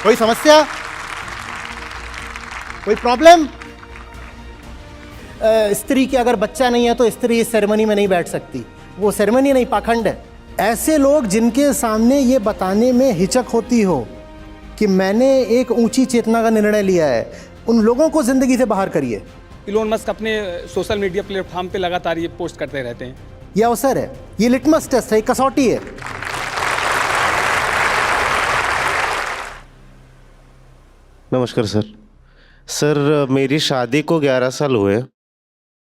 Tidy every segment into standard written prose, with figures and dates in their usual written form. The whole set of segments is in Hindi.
कोई समस्या, कोई प्रॉब्लम? स्त्री के अगर बच्चा नहीं है तो स्त्री इस सेरेमनी में नहीं बैठ सकती। वो सेरेमनी नहीं, पाखंड है। ऐसे लोग जिनके सामने ये बताने में हिचक होती हो कि मैंने एक ऊंची चेतना का निर्णय लिया है, उन लोगों को जिंदगी से बाहर करिए। इलोन मस्क अपने सोशल मीडिया प्लेटफॉर्म पे लगातार ये पोस्ट करते रहते हैं। ये अवसर है, ये लिटमस टेस्ट है, कसौटी है। नमस्कार सर, मेरी शादी को 11 साल हुए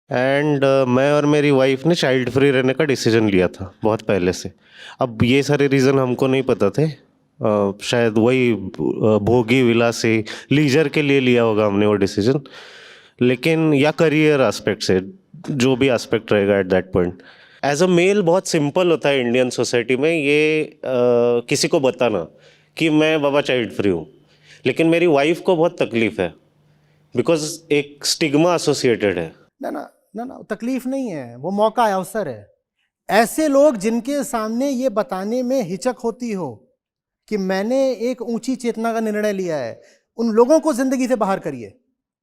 एंड मैं और मेरी वाइफ ने चाइल्ड फ्री रहने का डिसीजन लिया था बहुत पहले से। अब ये सारे रीज़न हमको नहीं पता थे, शायद वही भोगी विलासी लीजर के लिए लिया होगा हमने वो डिसीजन, लेकिन या करियर एस्पेक्ट से, जो भी एस्पेक्ट रहेगा at that point. As a male बहुत सिंपल होता है इंडियन सोसाइटी में ये किसी को बताना कि मैं बाबा चाइल्ड फ्री हूँ, लेकिन मेरी वाइफ को बहुत तकलीफ है बिकॉज एक स्टिग्मा एसोसिएटेड है। ना तकलीफ नहीं है, वो मौका है, अवसर है। ऐसे लोग जिनके सामने ये बताने में हिचक होती हो कि मैंने एक ऊंची चेतना का निर्णय लिया है, उन लोगों को जिंदगी से बाहर करिए।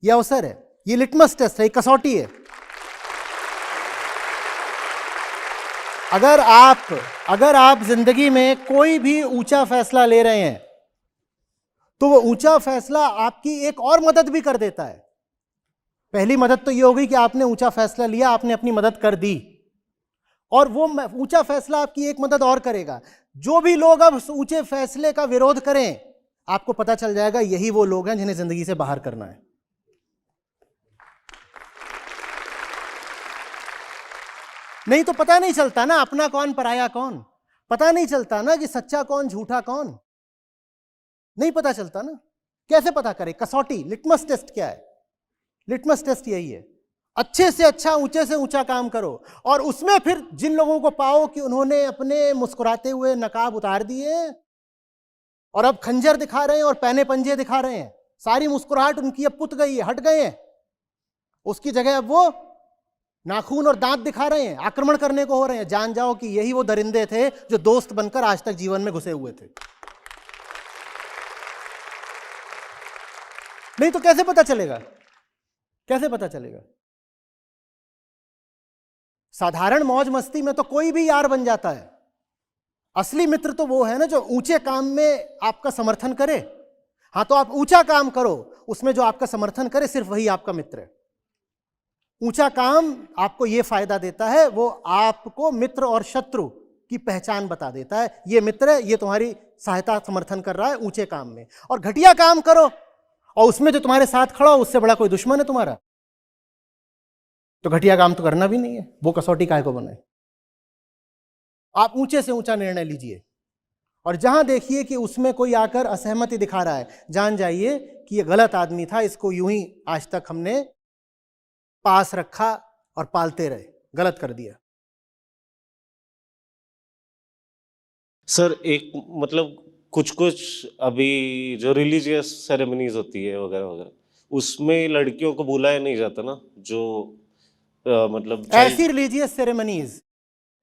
ये अवसर है, ये लिटमस टेस्ट है, कसौटी है। अगर आप जिंदगी में कोई भी ऊंचा फैसला ले रहे हैं तो वो ऊंचा फैसला आपकी एक और मदद भी कर देता है। पहली मदद तो ये होगी कि आपने ऊंचा फैसला लिया, आपने अपनी मदद कर दी, और वो ऊंचा फैसला आपकी एक मदद और करेगा। जो भी लोग अब उस ऊंचे फैसले का विरोध करें, आपको पता चल जाएगा यही वो लोग हैं जिन्हें जिंदगी से बाहर करना है। नहीं तो पता नहीं चलता ना अपना कौन पराया कौन, पता नहीं चलता ना कि सच्चा कौन झूठा कौन, नहीं पता चलता ना। कैसे पता करें? कसौटी, लिटमस टेस्ट क्या है? लिटमस टेस्ट यही है, अच्छे से अच्छा, ऊंचे से ऊंचा काम करो, और उसमें फिर जिन लोगों को पाओ कि उन्होंने अपने मुस्कुराते हुए नकाब उतार दिए और अब खंजर दिखा रहे हैं और पैने पंजे दिखा रहे हैं, सारी मुस्कुराहट उनकी अब पुत गई है, हट गए हैं, उसकी जगह अब वो नाखून और दांत दिखा रहे हैं, आक्रमण करने को हो रहे हैं, जान जाओ कि यही वो दरिंदे थे जो दोस्त बनकर आज तक जीवन में घुसे हुए थे। नहीं तो कैसे पता चलेगा? कैसे पता चलेगा? साधारण मौज मस्ती में तो कोई भी यार बन जाता है। असली मित्र तो वो है ना जो ऊंचे काम में आपका समर्थन करे। हां, तो आप ऊंचा काम करो, उसमें जो आपका समर्थन करे सिर्फ वही आपका मित्र है। ऊंचा काम आपको यह फायदा देता है, वो आपको मित्र और शत्रु की पहचान बता देता है। ये मित्र है, ये तुम्हारी सहायता समर्थन कर रहा है ऊंचे काम में। और घटिया काम करो और उसमें जो तुम्हारे साथ खड़ा हो उससे बड़ा कोई दुश्मन है तुम्हारा, तो घटिया काम तो करना भी नहीं है। वो कसौटी काहे को बनाए? आप ऊंचे से ऊंचा निर्णय लीजिए, और जहां देखिए कि उसमें कोई आकर असहमति दिखा रहा है, जान जाइए कि ये गलत आदमी था, इसको यूं ही आज तक हमने पास रखा और पालते रहे, गलत कर दिया। सर एक मतलब कुछ अभी जो रिलीजियस सेरेमनीज होती है वगैरह वगैरह, उसमें लड़कियों को बुलाया नहीं जाता ना, जो मतलब ऐसी रिलीजियस सेरेमनीज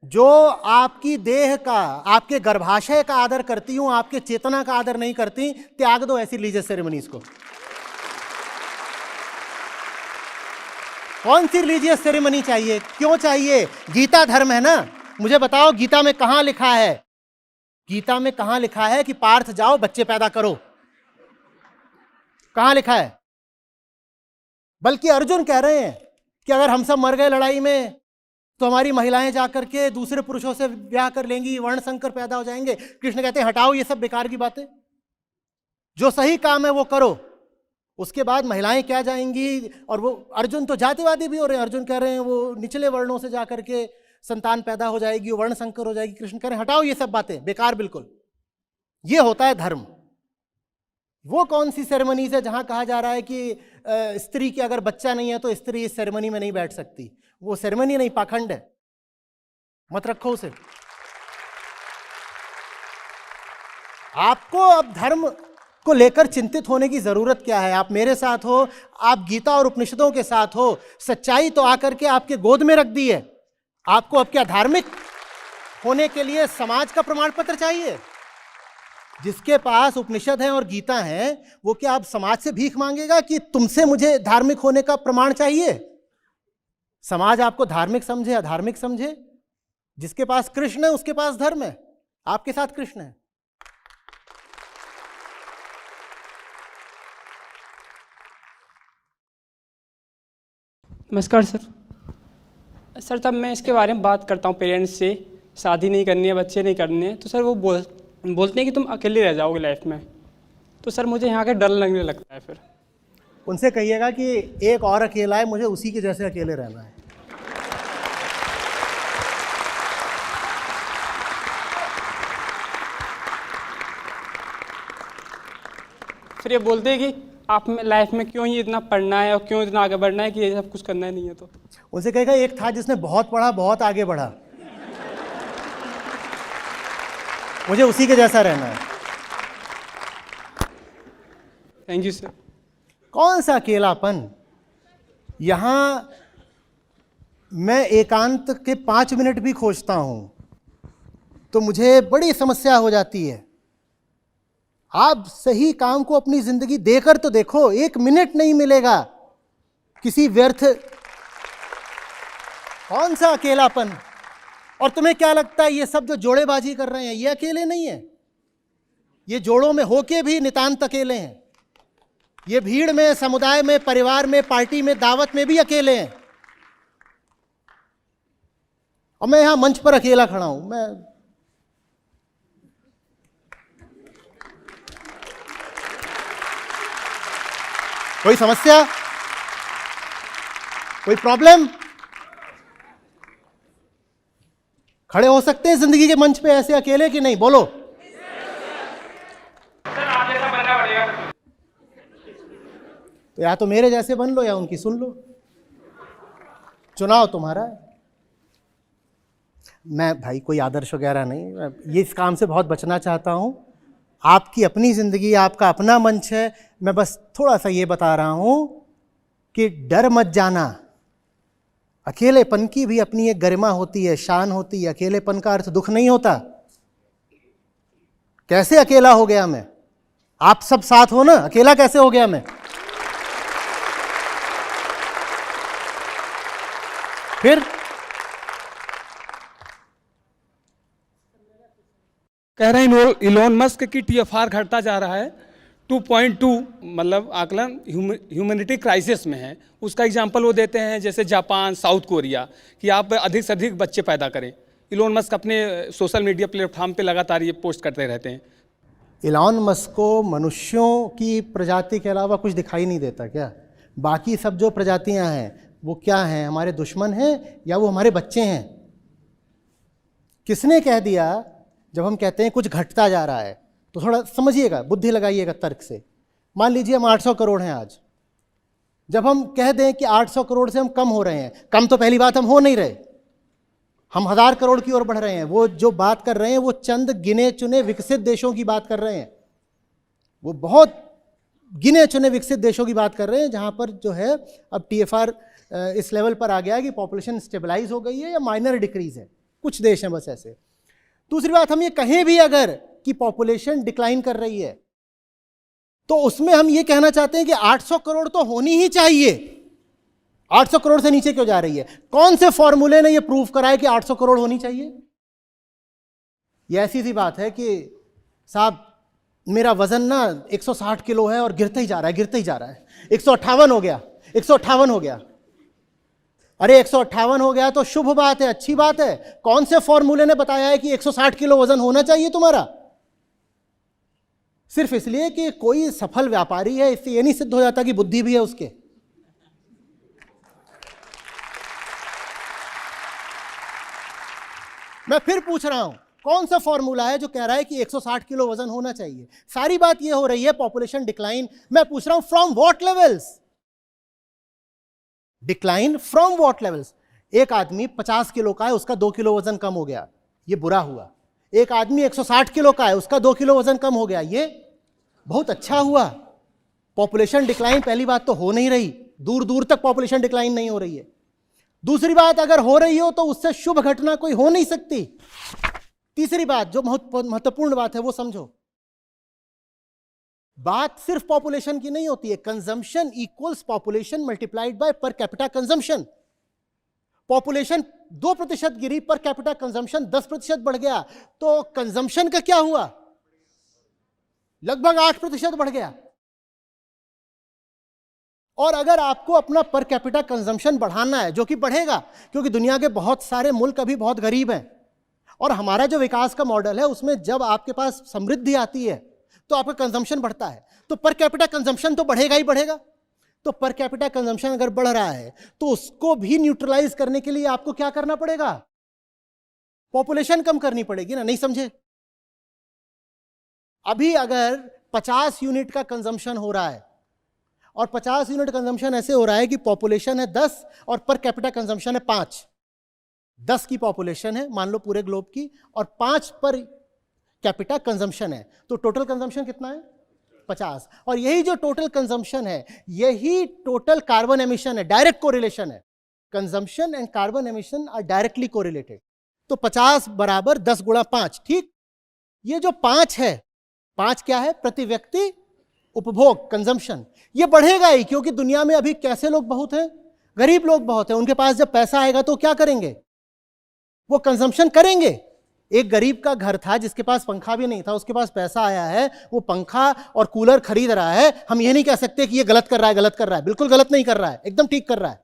जो आपकी देह का, आपके गर्भाशय का आदर करती हूं, आपके चेतना का आदर नहीं करती, त्याग दो ऐसी रिलीजियस सेरेमनीज को। कौन सी रिलीजियस सेरेमनी चाहिए? क्यों चाहिए? गीता धर्म है ना। मुझे बताओ गीता में कहां लिखा है, गीता में कहां लिखा है कि पार्थ जाओ बच्चे पैदा करो? कहां लिखा है? बल्कि अर्जुन कह रहे हैं कि अगर हम सब मर गए लड़ाई में तो हमारी महिलाएं जाकर के दूसरे पुरुषों से ब्याह कर लेंगी, वर्ण संकर पैदा हो जाएंगे। कृष्ण कहते हैं हटाओ ये सब बेकार की बातें, जो सही काम है वो करो। उसके बाद महिलाएं क्या जाएंगी? और वो अर्जुन तो जातिवादी भी हो रहे हैं, अर्जुन कह रहे हैं वो निचले वर्णों से जाकर के संतान पैदा हो जाएगी, वो वर्ण संकर हो जाएगी। कृष्ण कह रहे हैं हटाओ ये सब बातें, बेकार बिल्कुल। ये होता है धर्म। वो कौन सी सेरेमनीज है जहां कहा जा रहा है कि स्त्री के अगर बच्चा नहीं है तो स्त्री इस सेरेमनी में नहीं बैठ सकती? वो सेरेमनी नहीं, पाखंड है, मत रखो उसे। आपको अब धर्म को लेकर चिंतित होने की जरूरत क्या है? आप मेरे साथ हो, आप गीता और उपनिषदों के साथ हो, सच्चाई तो आकर के आपके गोद में रख दी है। आपको अब क्या धार्मिक होने के लिए समाज का प्रमाण पत्र चाहिए? जिसके पास उपनिषद है और गीता है, वो क्या अब समाज से भीख मांगेगा कि तुमसे मुझे धार्मिक होने का प्रमाण चाहिए? समाज आपको धार्मिक समझे, अधार्मिक समझे, जिसके पास कृष्ण है उसके पास धर्म है। आपके साथ कृष्ण है। नमस्कार सर। सर तब मैं इसके बारे में बात करता हूँ पेरेंट्स से, शादी नहीं करनी है, बच्चे नहीं करने हैं, तो सर वो बोलते हैं कि तुम अकेले रह जाओगे लाइफ में। तो सर मुझे यहाँ के डर लगने लगता है। फिर उनसे कहिएगा कि एक और अकेला है, मुझे उसी के जैसे अकेले रहना है। फिर ये बोलते हैं कि आप में लाइफ में क्यों ही इतना पढ़ना है और क्यों इतना आगे बढ़ना है कि ये सब कुछ करना ही नहीं है। तो उनसे कहेगा एक था जिसने बहुत पढ़ा, बहुत आगे बढ़ा, मुझे उसी के जैसा रहना है। Thank you sir. कौन सा अकेलापन? यहां मैं एकांत के 5 मिनट भी खोजता हूं तो मुझे बड़ी समस्या हो जाती है। आप सही काम को अपनी जिंदगी देकर तो देखो, 1 मिनट नहीं मिलेगा किसी व्यर्थ। कौन सा अकेलापन? और तुम्हें क्या लगता है ये सब जो जोड़ेबाजी कर रहे हैं ये अकेले नहीं है? ये जोड़ों में होके भी नितांत अकेले हैं। ये भीड़ में, समुदाय में, परिवार में, पार्टी में, दावत में भी अकेले हैं। और मैं यहां मंच पर अकेला खड़ा हूं। मैं कोई समस्या, कोई प्रॉब्लम? खड़े हो सकते हैं जिंदगी के मंच पे ऐसे अकेले कि नहीं? बोलो। सर आप जैसा बनना पड़ेगा। तो या तो मेरे जैसे बन लो या उनकी सुन लो, चुनाव तुम्हारा है। मैं भाई कोई आदर्श वगैरह नहीं, मैं ये इस काम से बहुत बचना चाहता हूं। आपकी अपनी जिंदगी, आपका अपना मंच है। मैं बस थोड़ा सा ये बता रहा हूं कि डर मत जाना। अकेलेपन की भी अपनी एक गरिमा होती है, शान होती है। अकेलेपन का अर्थ दुख नहीं होता। कैसे अकेला हो गया मैं? आप सब साथ हो ना, अकेला कैसे हो गया मैं? फिर कह रहे हैं इलोन मस्क की TFR घटता जा रहा है 2.2, मतलब आकलन ह्यूमैनिटी क्राइसिस में है। उसका एग्जांपल वो देते हैं जैसे जापान, साउथ कोरिया, कि आप अधिक से अधिक बच्चे पैदा करें। इलोन मस्क अपने सोशल मीडिया प्लेटफॉर्म पे लगातार ये पोस्ट करते रहते हैं। इलॉन मस्क को मनुष्यों की प्रजाति के अलावा कुछ दिखाई नहीं देता क्या? बाकी सब जो प्रजातियां हैं वो क्या हैं? हमारे दुश्मन हैं या वो हमारे बच्चे हैं? किसने कह दिया? जब हम कहते हैं कुछ घटता जा रहा है तो थोड़ा समझिएगा, बुद्धि लगाइएगा तर्क से। मान लीजिए हम 800 करोड़ हैं आज। जब हम कह दें कि 800 करोड़ से हम कम हो रहे हैं, कम तो पहली बात हम हो नहीं रहे, हम 1000 करोड़ की ओर बढ़ रहे हैं। वो जो बात कर रहे हैं वो चंद गिने चुने विकसित देशों की बात कर रहे हैं। वो बहुत गिने चुने विकसित देशों की बात कर रहे हैं जहां पर जो है अब TFR इस लेवल पर आ गया है कि पॉपुलेशन स्टेबलाइज हो गई है या माइनर डिक्रीज है। कुछ देश हैं बस ऐसे। दूसरी बात, हम ये कहें भी अगर कि पॉपुलेशन डिक्लाइन कर रही है तो उसमें हम ये कहना चाहते हैं कि 800 करोड़ तो होनी ही चाहिए। 800 करोड़ से नीचे क्यों जा रही है? कौन से फॉर्मूले ने ये प्रूव कराया कि 800 करोड़ होनी चाहिए? ये ऐसी सी बात है कि साहब मेरा वजन ना 160 किलो है और गिरता ही जा रहा है, गिरता ही जा रहा है। 158 हो गया, 158 हो गया। अरे 158 हो गया तो शुभ बात है, अच्छी बात है। कौन से फॉर्मूले ने बताया है कि 160 किलो वजन होना चाहिए तुम्हारा? सिर्फ इसलिए कि कोई सफल व्यापारी है इससे ये नहीं सिद्ध हो जाता कि बुद्धि भी है उसके। मैं फिर पूछ रहा हूं, कौन सा फॉर्मूला है जो कह रहा है कि 160 किलो वजन होना चाहिए? सारी बात यह हो रही है पॉपुलेशन डिक्लाइन। मैं पूछ रहा हूं from what levels? Decline from what levels? एक आदमी 50 किलो का है, उसका 2 किलो वजन कम हो गया, ये बुरा हुआ। एक आदमी 160 किलो का है, उसका 2 किलो वजन कम हो गया, ये बहुत अच्छा हुआ। पॉपुलेशन डिक्लाइन पहली बात तो हो नहीं रही, दूर दूर तक पॉपुलेशन डिक्लाइन नहीं हो रही है। दूसरी बात, अगर हो रही हो तो उससे शुभ घटना कोई हो नहीं सकती। तीसरी बात जो बहुत महत्वपूर्ण बात है वो समझो, बात सिर्फ पॉपुलेशन की नहीं होती है। Consumption equals population multiplied by per capita consumption. Population 2% Giri, per capita consumption 10% बढ़ गया, तो कंजम्पशन का क्या हुआ? लगभग 8% बढ़ गया। और अगर आपको अपना पर कैपिटा कंजम्पशन बढ़ाना है, जो कि बढ़ेगा क्योंकि दुनिया के बहुत सारे मुल्क अभी बहुत गरीब हैं, और हमारा जो विकास का मॉडल है उसमें जब आपके पास समृद्धि आती है तो आपका कंजम्पशन बढ़ता है, तो पर कैपिटा कंजम्पशन तो बढ़ेगा ही बढ़ेगा। तो पर कैपिटा कंजम्पशन अगर बढ़ रहा है तो उसको भी न्यूट्रलाइज करने के लिए आपको क्या करना पड़ेगा? पॉपुलेशन कम करनी पड़ेगी ना। नहीं समझे? अभी अगर 50 यूनिट का कंजम्पशन हो रहा है, और 50 यूनिट कंजम्पशन ऐसे हो रहा है कि पॉपुलेशन है 10 और पर कैपिटा कंजम्पशन है 5। 10 की पॉपुलेशन है मान लो पूरे ग्लोब की, और 5 पर कैपिटा कंजम्पशन है, तो टोटल कंजम्पशन कितना है? 50। और यही जो टोटल कंजम्पशन है, यही टोटल कार्बन एमिशन है। डायरेक्ट कोरिलेशन है। Consumption and carbon emission are directly correlated. तो 50 बराबर 10 गुणा 5। ठीक, ये जो 5 है, 5 क्या है? प्रति व्यक्ति उपभोग, कंजम्पशन। ये बढ़ेगा ही क्योंकि दुनिया में अभी कैसे लोग बहुत हैं? गरीब लोग बहुत हैं। उनके पास जब पैसा आएगा तो क्या करेंगे? वो कंजम्पशन करेंगे। एक गरीब का घर था जिसके पास पंखा भी नहीं था, उसके पास पैसा आया है, वो पंखा और कूलर खरीद रहा है। हम ये नहीं कह सकते कि ये गलत कर रहा है, गलत कर रहा है। बिल्कुल गलत नहीं कर रहा है, एकदम ठीक कर रहा है।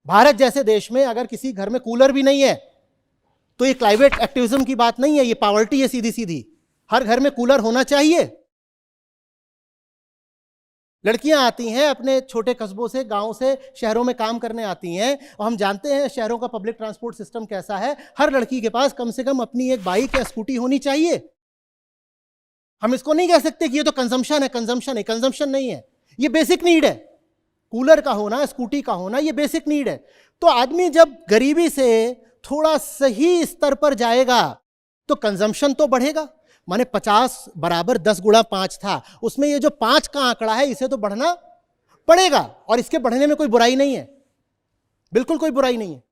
भारत जैसे देश में अगर किसी घर में कूलर भी नहीं है तो ये क्लाइमेट एक्टिविज्म की बात नहीं है, ये पॉवर्टी है सीधी सीधी। हर घर में कूलर होना चाहिए। लड़कियां आती हैं अपने छोटे कस्बों से, गांव से, शहरों में काम करने आती हैं, और हम जानते हैं शहरों का पब्लिक ट्रांसपोर्ट सिस्टम कैसा है। हर लड़की के पास कम से कम अपनी एक बाइक या स्कूटी होनी चाहिए। हम इसको नहीं कह सकते कि ये तो कंजम्पशन है। कंजम्पशन है, कंजम्पशन नहीं है, ये बेसिक नीड है। कूलर का होना, स्कूटी का होना, ये बेसिक नीड है। तो आदमी जब गरीबी से थोड़ा सही स्तर पर जाएगा तो कंजम्पशन तो बढ़ेगा। माने 50 बराबर 10 गुणा 5 था, उसमें ये जो 5 का आंकड़ा है इसे तो बढ़ना पड़ेगा, और इसके बढ़ने में कोई बुराई नहीं है, बिल्कुल कोई बुराई नहीं है।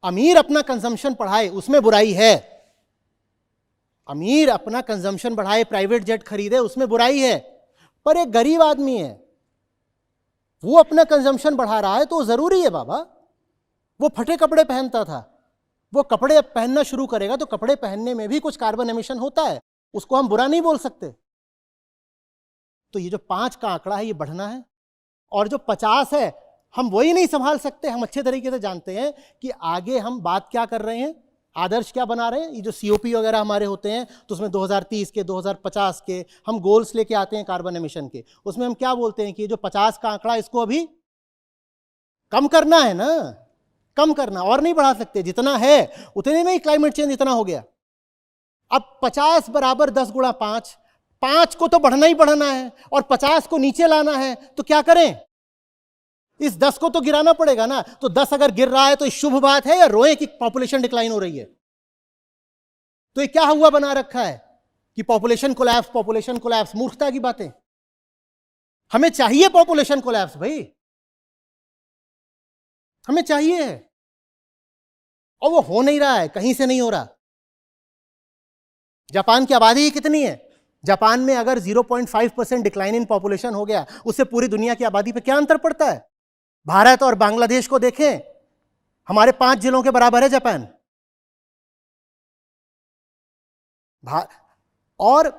अमीर अपना कंजम्पशन बढ़ाए उसमें बुराई है। अमीर अपना कंजम्पशन बढ़ाए, प्राइवेट जेट खरीदे, उसमें बुराई है। पर एक गरीब आदमी है, वो अपना कंजम्पशन बढ़ा रहा है तो जरूरी है बाबा। वो फटे कपड़े पहनता था, वो कपड़े अब पहनना शुरू करेगा तो कपड़े पहनने में भी कुछ कार्बन एमिशन होता है, उसको हम बुरा नहीं बोल सकते। तो ये जो 5 का आंकड़ा है ये बढ़ना है, और जो 50 है हम वही नहीं संभाल सकते। हम अच्छे तरीके से जानते हैं कि आगे हम बात क्या कर रहे हैं, आदर्श क्या बना रहे हैं। ये जो COP वगैरह हमारे होते हैं तो उसमें 2030 के, 2050 के हम गोल्स लेके आते हैं कार्बन एमिशन के। उसमें हम क्या बोलते हैं कि ये जो 50 का आंकड़ा इसको अभी कम करना है ना, कम करना, और नहीं बढ़ा सकते। जितना है उतने में ही क्लाइमेट चेंज इतना हो गया। अब 50 बराबर 10 गुणा 5, 5 को तो बढ़ना ही बढ़ना है और 50 को नीचे लाना है, तो क्या करें? इस 10 को तो गिराना पड़ेगा ना। तो 10 अगर गिर रहा है तो शुभ बात है या रोए कि पॉपुलेशन डिक्लाइन हो रही है? तो ये क्या हुआ बना रखा है कि पॉपुलेशन कोलैप्स, पॉपुलेशन कोलैप्स, मूर्खता की बातें। हमें चाहिए पॉपुलेशन कोलैप्स भाई, हमें चाहिए है, और वो हो नहीं रहा है, कहीं से नहीं हो रहा। जापान की आबादी कितनी है? जापान में अगर 0.5% डिक्लाइन इन पॉपुलेशन हो गया, उससे पूरी दुनिया की आबादी पे क्या अंतर पड़ता है? भारत और बांग्लादेश को देखें, हमारे 5 जिलों के बराबर है जापान। और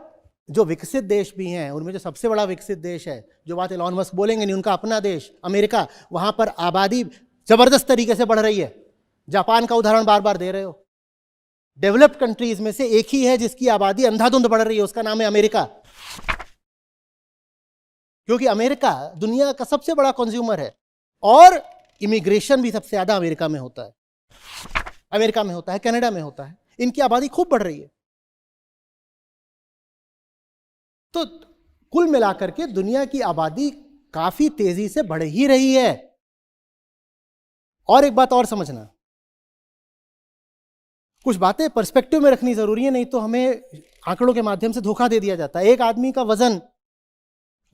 जो विकसित देश भी हैं उनमें जो सबसे बड़ा विकसित देश है, जो बात एलॉन मस्क बोलेंगे नहीं, उनका अपना देश अमेरिका, वहां पर आबादी जबरदस्त तरीके से बढ़ रही है। जापान का उदाहरण बार बार दे रहे हो। डेवलप्ड कंट्रीज में से एक ही है जिसकी आबादी अंधाधुंध बढ़ रही है, उसका नाम है अमेरिका। क्योंकि अमेरिका दुनिया का सबसे बड़ा कंज्यूमर है, और इमिग्रेशन भी सबसे ज्यादा अमेरिका में होता है, अमेरिका में होता है, कनाडा में होता है। इनकी आबादी खूब बढ़ रही है। तो कुल मिलाकर के दुनिया की आबादी काफी तेजी से बढ़ ही रही है। और एक बात और समझना, कुछ बातें पर्सपेक्टिव में रखनी जरूरी है, नहीं तो हमें आंकड़ों के माध्यम से धोखा दे दिया जाता है। एक आदमी का वजन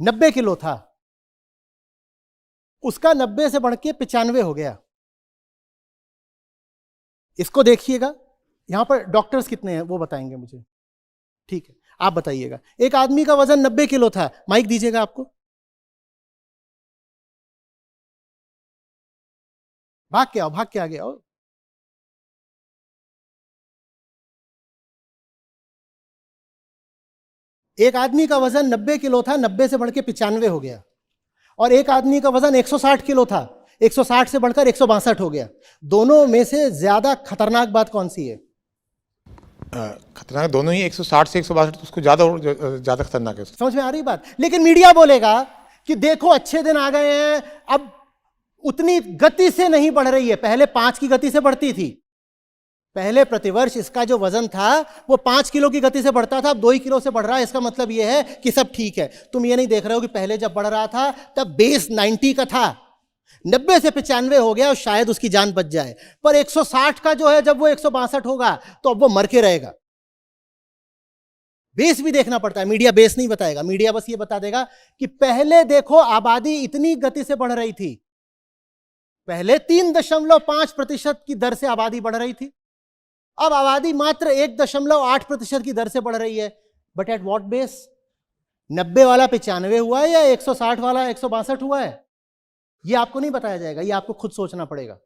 90 किलो था, उसका 90 से बढ़ के 95 हो गया। इसको देखिएगा, यहां पर डॉक्टर्स कितने हैं वो बताएंगे मुझे। ठीक है, आप बताइएगा। एक आदमी का वजन 90 किलो था, माइक दीजिएगा आपको। भाग के आओ, भाग के आगे आओ। एक आदमी का वजन 90 किलो था, 90 से बढ़ के 95 हो गया। और एक आदमी का वजन 160 किलो था, 160 से बढ़कर 162 हो गया। दोनों में से ज्यादा खतरनाक बात कौन सी है? खतरनाक दोनों ही, 160 से 162 तो उसको ज़्यादा खतरनाक है। समझ में आ रही बात? लेकिन मीडिया बोलेगा कि देखो अच्छे दिन आ गए हैं, अब उतनी गति से नहीं बढ़ रही है, पहले 5 की गति से बढ़ती थी। पहले प्रतिवर्ष इसका जो वजन था वो 5 किलो की गति से बढ़ता था, अब 2 ही किलो से बढ़ रहा है। इसका मतलब यह है कि सब ठीक है। तुम ये नहीं देख रहे हो कि पहले जब बढ़ रहा था तब बेस 90 का था, 90 से 95 हो गया और शायद उसकी जान बच जाए। पर 160 का जो है, जब वो 162 होगा तो अब वो मर के रहेगा। बेस भी देखना पड़ता है, मीडिया बेस नहीं बताएगा। मीडिया बस ये बता देगा कि पहले देखो आबादी इतनी गति से बढ़ रही थी, पहले 3.5% की दर से आबादी बढ़ रही थी, अब आबादी मात्र 1.8% की दर से बढ़ रही है। But at what base? 90 वाला 95 हुआ है या 160 वाला 162 हुआ है? यह आपको नहीं बताया जाएगा, यह आपको खुद सोचना पड़ेगा।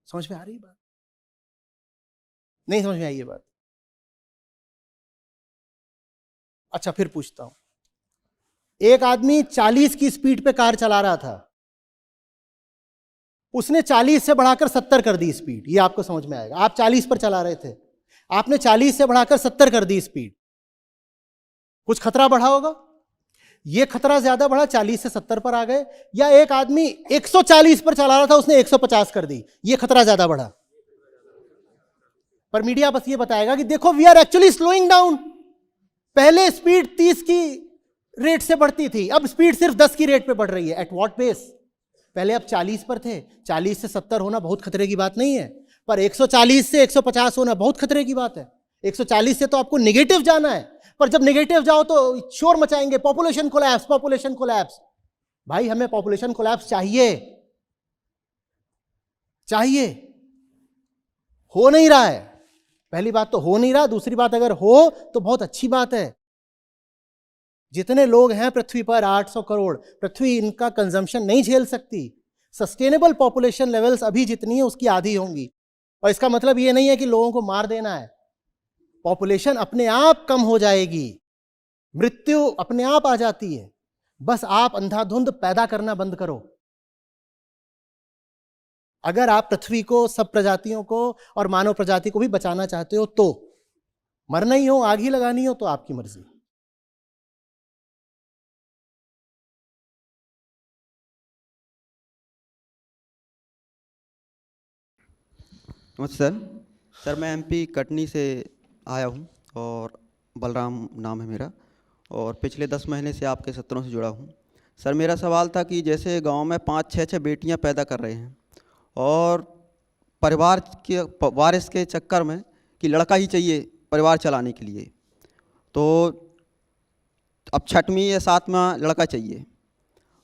समझ में आ रही बात? नहीं समझ में आई ये बात? अच्छा, फिर पूछता हूं। एक आदमी 40 की स्पीड पे कार चला रहा था, उसने 40 से बढ़ाकर 70 कर दी स्पीड। ये आपको समझ में आएगा। आप 40 पर चला रहे थे, आपने 40 से बढ़ाकर 70 कर दी स्पीड, कुछ खतरा बढ़ा होगा। ये खतरा ज्यादा बढ़ा, 40 से 70 पर आ गए। या एक आदमी 140 पर चला रहा था, उसने 150 कर दी, ये खतरा ज्यादा बढ़ा। पर मीडिया बस ये बताएगा कि देखो we are actually slowing down. पहले स्पीड 30 की रेट से बढ़ती थी, अब स्पीड सिर्फ 10 की रेट पे बढ़ रही है। At what base? पहले आप 40 पर थे, 40 से 70 होना बहुत खतरे की बात नहीं है, पर 140 से 150 होना बहुत खतरे की बात है। 140 से तो आपको नेगेटिव जाना है, पर जब नेगेटिव जाओ तो शोर मचाएंगे, पॉपुलेशन कोलैप्स, पॉपुलेशन कोलैप्स। भाई हमें पॉपुलेशन कोलैप्स चाहिए, चाहिए, हो नहीं रहा है। पहली बात तो हो नहीं रहा, दूसरी बात अगर हो तो बहुत अच्छी बात है। जितने लोग हैं पृथ्वी पर 800 करोड़, पृथ्वी इनका कंजम्पशन नहीं झेल सकती। सस्टेनेबल पॉपुलेशन लेवल्स अभी जितनी है उसकी आधी होंगी। और इसका मतलब ये नहीं है कि लोगों को मार देना है, पॉपुलेशन अपने आप कम हो जाएगी, मृत्यु अपने आप आ जाती है। बस आप अंधाधुंध पैदा करना बंद करो। अगर आप पृथ्वी को, सब प्रजातियों को और मानव प्रजाति को भी बचाना चाहते हो तो, मरना ही हो, आग ही लगानी हो तो आपकी मर्जी। नमस्ते सर। मैं एमपी कटनी से आया हूँ और बलराम नाम है मेरा, और पिछले 10 महीने से आपके सत्रों से जुड़ा हूँ। सर मेरा सवाल था कि जैसे गांव में 5-6 बेटियां पैदा कर रहे हैं और परिवार के वारिस के चक्कर में कि लड़का ही चाहिए परिवार चलाने के लिए, तो अब 6वीं या 7वां लड़का चाहिए,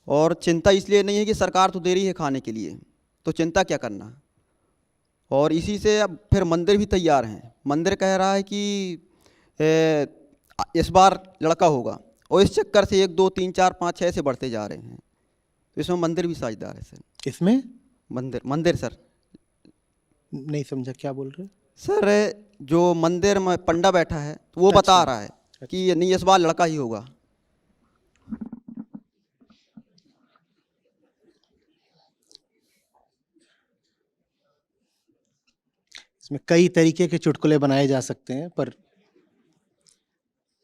और चिंता इसलिए नहीं है कि सरकार तो दे रही है खाने के लिए, तो चिंता क्या करना। और इसी से अब फिर मंदिर भी तैयार हैं, मंदिर कह रहा है कि इस बार लड़का होगा, और इस चक्कर से 1 2 3 4 5 6 से बढ़ते जा रहे हैं। तो इसमें मंदिर भी साझेदार है सर। किसमें? मंदिर सर। नहीं समझा, क्या बोल रहे? सर जो मंदिर में पंडा बैठा है तो वो बता रहा है कि नहीं इस बार लड़का ही होगा। इसमें कई तरीके के चुटकुले बनाए जा सकते हैं, पर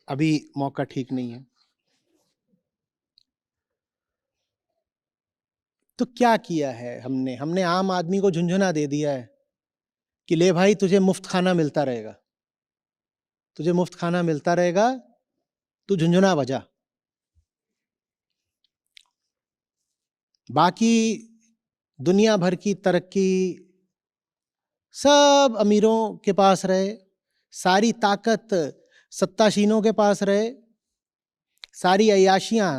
अभी मौका ठीक नहीं है। तो क्या किया है हमने आम आदमी को झुंझुना दे दिया है कि ले भाई तुझे मुफ्त खाना मिलता रहेगा, तुझे मुफ्त खाना मिलता रहेगा, तू झुंझुना बजा। बाकी दुनिया भर की तरक्की सब अमीरों के पास रहे, सारी ताकत सत्ताशीनों के पास रहे, सारी अय्याशियां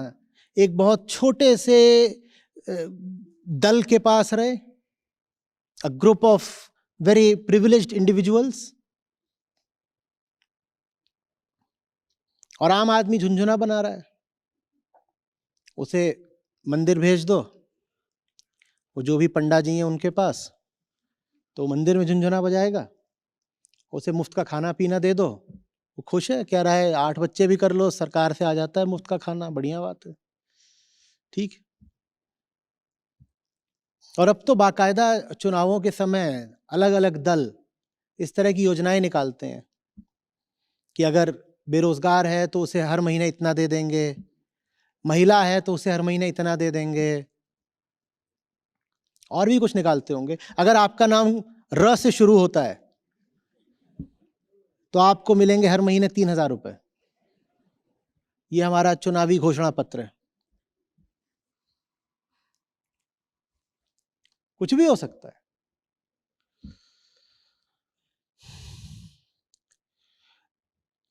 एक बहुत छोटे से दल के पास रहे, a group of very privileged individuals, और आम आदमी झुनझुना बना रहा है। उसे मंदिर भेज दो, वो जो भी पंडा जी हैं उनके पास, तो मंदिर में झुनझुना बजाएगा। उसे मुफ्त का खाना पीना दे दो, वो खुश है, कह रहा है 8 बच्चे भी कर लो, सरकार से आ जाता है मुफ्त का खाना, बढ़िया बात है, ठीक है। और अब तो बाकायदा चुनावों के समय अलग अलग दल इस तरह की योजनाएं निकालते हैं कि अगर बेरोजगार है तो उसे हर महीने इतना दे देंगे, महिला है तो उसे हर महीने इतना दे देंगे, और भी कुछ निकालते होंगे। अगर आपका नाम र से शुरू होता है तो आपको मिलेंगे हर महीने 3,000 रुपए। ये हमारा चुनावी घोषणा पत्र है। कुछ भी हो सकता है।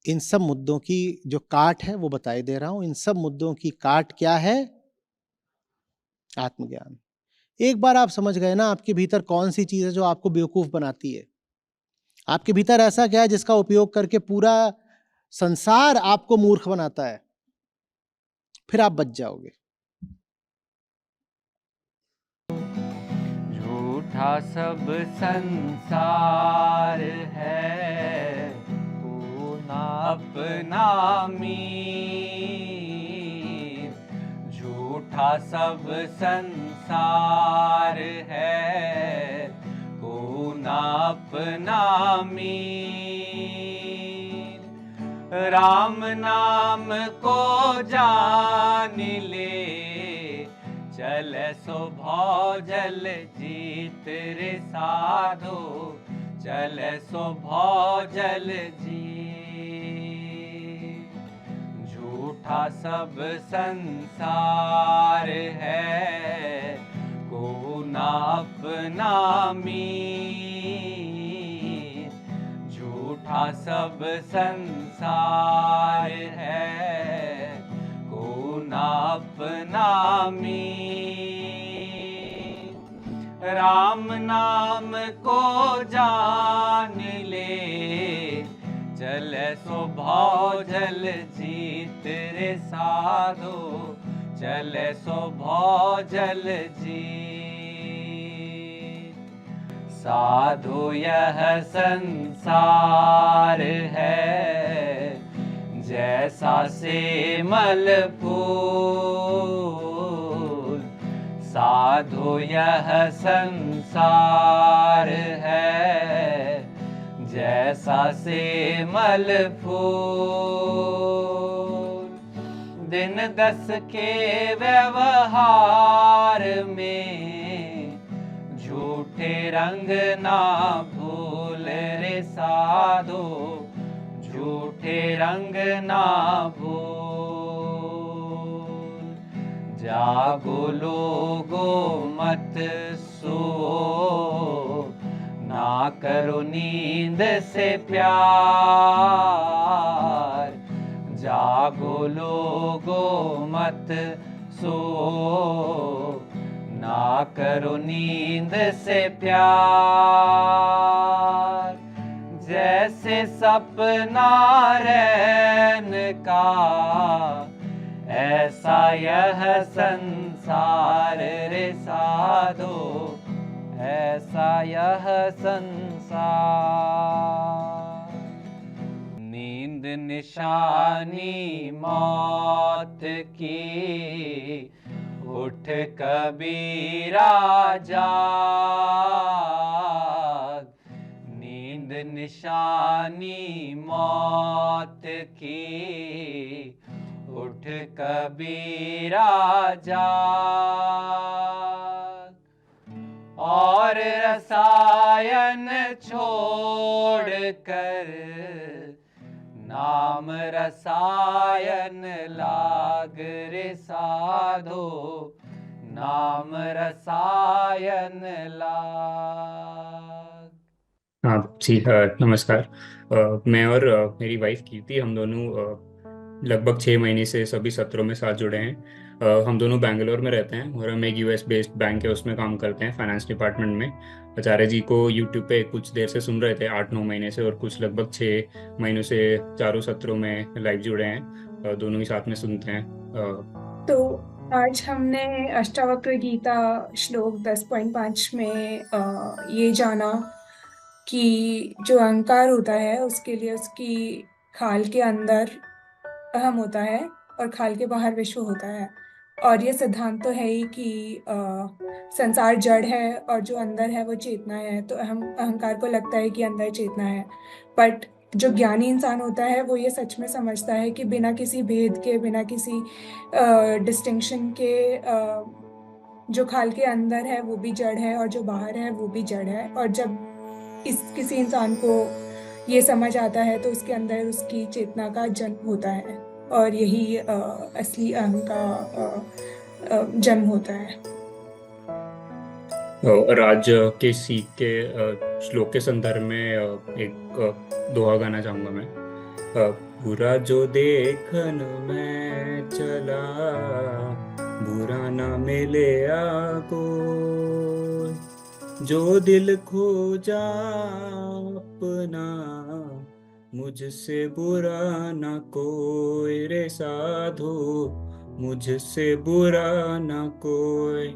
इन सब मुद्दों की जो काट है वो बताई दे रहा हूं। इन सब मुद्दों की काट क्या है? आत्मज्ञान। एक बार आप समझ गए ना आपके भीतर कौन सी चीज है जो आपको बेवकूफ बनाती है, आपके भीतर ऐसा क्या है जिसका उपयोग करके पूरा संसार आपको मूर्ख बनाता है, फिर आप बच जाओगे। झूठा सब संसार है, तू ना अपना मीर। झूठा सब संसार है, को ना अपना मीर। राम नाम को जान ले, चले सो भौजल जीत रे साधो, चले सो भौजल जीत। झूठा सब संसार है, को ना अपना मीर। झूठा सब संसार है, को ना अपना मीर। राम नाम को जान ले, चले सो भौजल जीत रे साधो, चले सो भौजल जीत। साधो यह संसार है, जैसा सेमल फूल। साधो यह संसार है, जैसा सेमल फूल। दिन 10 के व्यवहार में, झूठे रंग ना भूल रे साधो, झूठे रंग ना भूल। जागो लोगो मत सो, ना करो नींद से प्यार। जागो लोगो मत सो, ना करो नींद से प्यार। जैसे सपना रैन का, ऐसा यह संसार रे साधो, ऐसा यह संसार। नींद निशानी मौत की, उठ कबीरा जाग। नींद निशानी मौत की, उठ कबीरा जाग। और रसायन छोड़ कर, नाम रसायन लाग रे साधो, नाम रसायन लाग। हाँ जी, नमस्कार। मैं और मेरी वाइफ कीर्ति, हम दोनों लगभग 6 महीने से सभी सत्रों में साथ जुड़े हैं। हम दोनों बेंगलोर में रहते हैं और हम एक US बेस्ड बैंक है उसमें काम करते हैं, फाइनेंस डिपार्टमेंट में। आचार्य जी को यूट्यूब पे कुछ देर से सुन रहे थे, 8-9 महीने से, और कुछ लगभग 6 महीनों से चारों सत्रों में लाइव जुड़े हैं, दोनों ही साथ में सुनते हैं। तो आज हमने अष्टावक्र गीता श्लोक 10.5 में ये जाना कि जो अहंकार होता है उसके लिए उसकी खाल के अंदर अहम होता है और खाल के बाहर विश्व होता है। और ये सिद्धांत तो है ही कि संसार जड़ है और जो अंदर है वो चेतना है। तो अहंकार को लगता है कि अंदर चेतना है, बट जो ज्ञानी इंसान होता है वो ये सच में समझता है कि बिना किसी भेद के, बिना किसी डिस्टिंक्शन के, जो खाल के अंदर है वो भी जड़ है और जो बाहर है वो भी जड़ है। और जब किसी इंसान को ये समझ आता है तो उसके अंदर उसकी चेतना का जन्म होता है और यही असली अहम का जन्म होता है। राज के सीख के श्लोक के संदर्भ में एक दोहा गाना चाहूंगा मैं। बुरा जो देखन में चला, बुरा ना मिले आको, जो दिल खो जा अपना, मुझसे बुरा ना कोई रे साधु, मुझसे बुरा ना कोई।